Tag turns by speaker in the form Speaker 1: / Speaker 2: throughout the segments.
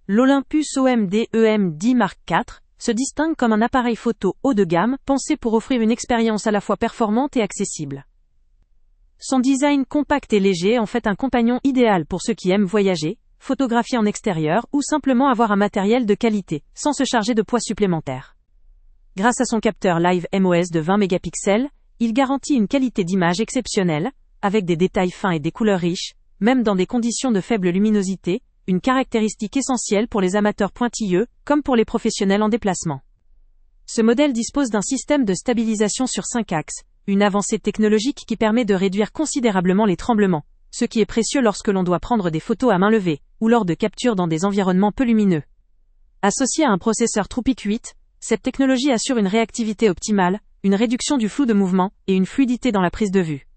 Speaker 1: l'Olympus OMD EM10 Mark IV se distingue comme un appareil photo haut de gamme pensé pour offrir une expérience à la fois performante et accessible. Son design compact et léger en fait un compagnon idéal pour ceux qui aiment voyager, photographier en extérieur ou simplement avoir un matériel de qualité, sans se charger de poids supplémentaires. Grâce à son capteur Live MOS de 20 mégapixels, il garantit une qualité d'image exceptionnelle, avec des détails fins et des couleurs riches, même dans des conditions de faible luminosité, une caractéristique essentielle pour les amateurs pointilleux, comme pour les professionnels en déplacement. Ce modèle dispose d'un système de stabilisation sur 5 axes, une avancée technologique qui permet de réduire considérablement les tremblements, ce qui est précieux lorsque l'on doit prendre des photos à main levée, ou lors de captures dans des environnements peu lumineux. Associée à un processeur Trupic 8, cette technologie assure une réactivité optimale, une réduction du flou de mouvement, et une fluidité dans la prise de vue.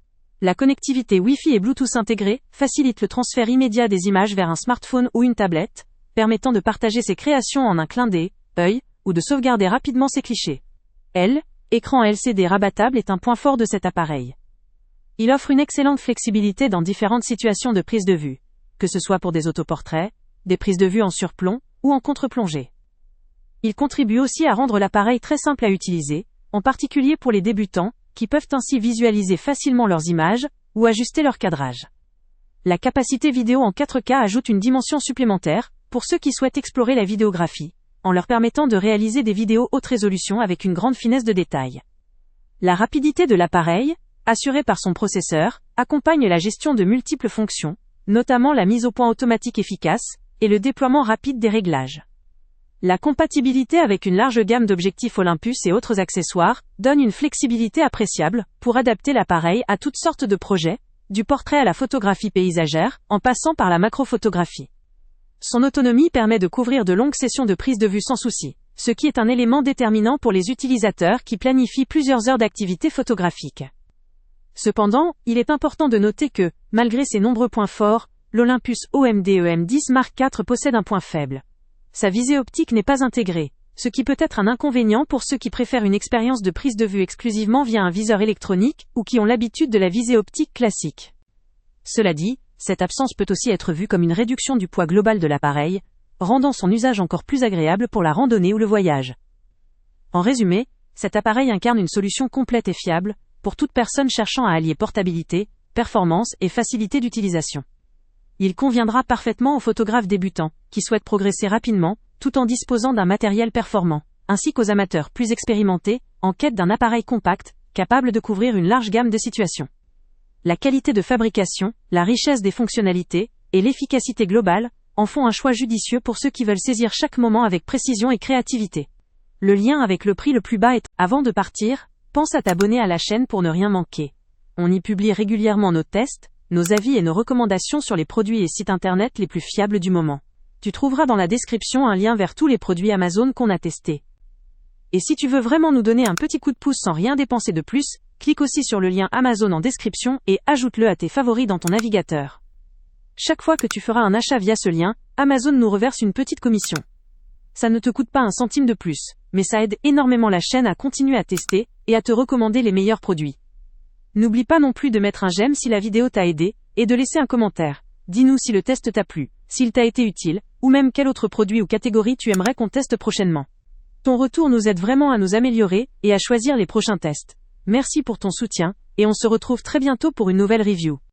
Speaker 1: La connectivité Wi-Fi et Bluetooth intégrée facilite le transfert immédiat des images vers un smartphone ou une tablette, permettant de partager ses créations en un clin d'œil, ou de sauvegarder rapidement ses clichés. Écran LCD rabattable est un point fort de cet appareil. Il offre une excellente flexibilité dans différentes situations de prise de vue, que ce soit pour des autoportraits, des prises de vue en surplomb, ou en contre-plongée. Il contribue aussi à rendre l'appareil très simple à utiliser, en particulier pour les débutants, qui peuvent ainsi visualiser facilement leurs images, ou ajuster leur cadrage. La capacité vidéo en 4K ajoute une dimension supplémentaire, pour ceux qui souhaitent explorer la vidéographie, en leur permettant de réaliser des vidéos haute résolution avec une grande finesse de détail. La rapidité de l'appareil, assurée par son processeur, accompagne la gestion de multiples fonctions, notamment la mise au point automatique efficace, et le déploiement rapide des réglages. La compatibilité avec une large gamme d'objectifs Olympus et autres accessoires donne une flexibilité appréciable pour adapter l'appareil à toutes sortes de projets, du portrait à la photographie paysagère, en passant par la macrophotographie. Son autonomie permet de couvrir de longues sessions de prise de vue sans souci, ce qui est un élément déterminant pour les utilisateurs qui planifient plusieurs heures d'activité photographique. Cependant, il est important de noter que, malgré ses nombreux points forts, l'Olympus OMD EM10 Mark IV possède un point faible. Sa visée optique n'est pas intégrée, ce qui peut être un inconvénient pour ceux qui préfèrent une expérience de prise de vue exclusivement via un viseur électronique ou qui ont l'habitude de la visée optique classique. Cela dit, cette absence peut aussi être vue comme une réduction du poids global de l'appareil, rendant son usage encore plus agréable pour la randonnée ou le voyage. En résumé, cet appareil incarne une solution complète et fiable, pour toute personne cherchant à allier portabilité, performance et facilité d'utilisation. Il conviendra parfaitement aux photographes débutants, qui souhaitent progresser rapidement, tout en disposant d'un matériel performant, ainsi qu'aux amateurs plus expérimentés, en quête d'un appareil compact, capable de couvrir une large gamme de situations. La qualité de fabrication, la richesse des fonctionnalités, et l'efficacité globale, en font un choix judicieux pour ceux qui veulent saisir chaque moment avec précision et créativité. Le lien avec le prix le plus bas est, avant de partir, pense à t'abonner à la chaîne pour ne rien manquer. On y publie régulièrement nos tests, nos avis et nos recommandations sur les produits et sites internet les plus fiables du moment. Tu trouveras dans la description un lien vers tous les produits Amazon qu'on a testés. Et si tu veux vraiment nous donner un petit coup de pouce sans rien dépenser de plus, clique aussi sur le lien Amazon en description et ajoute-le à tes favoris dans ton navigateur. Chaque fois que tu feras un achat via ce lien, Amazon nous reverse une petite commission. Ça ne te coûte pas un centime de plus, mais ça aide énormément la chaîne à continuer à tester et à te recommander les meilleurs produits. N'oublie pas non plus de mettre un j'aime si la vidéo t'a aidé, et de laisser un commentaire. Dis-nous si le test t'a plu, s'il t'a été utile, ou même quel autre produit ou catégorie tu aimerais qu'on teste prochainement. Ton retour nous aide vraiment à nous améliorer, et à choisir les prochains tests. Merci pour ton soutien, et on se retrouve très bientôt pour une nouvelle review.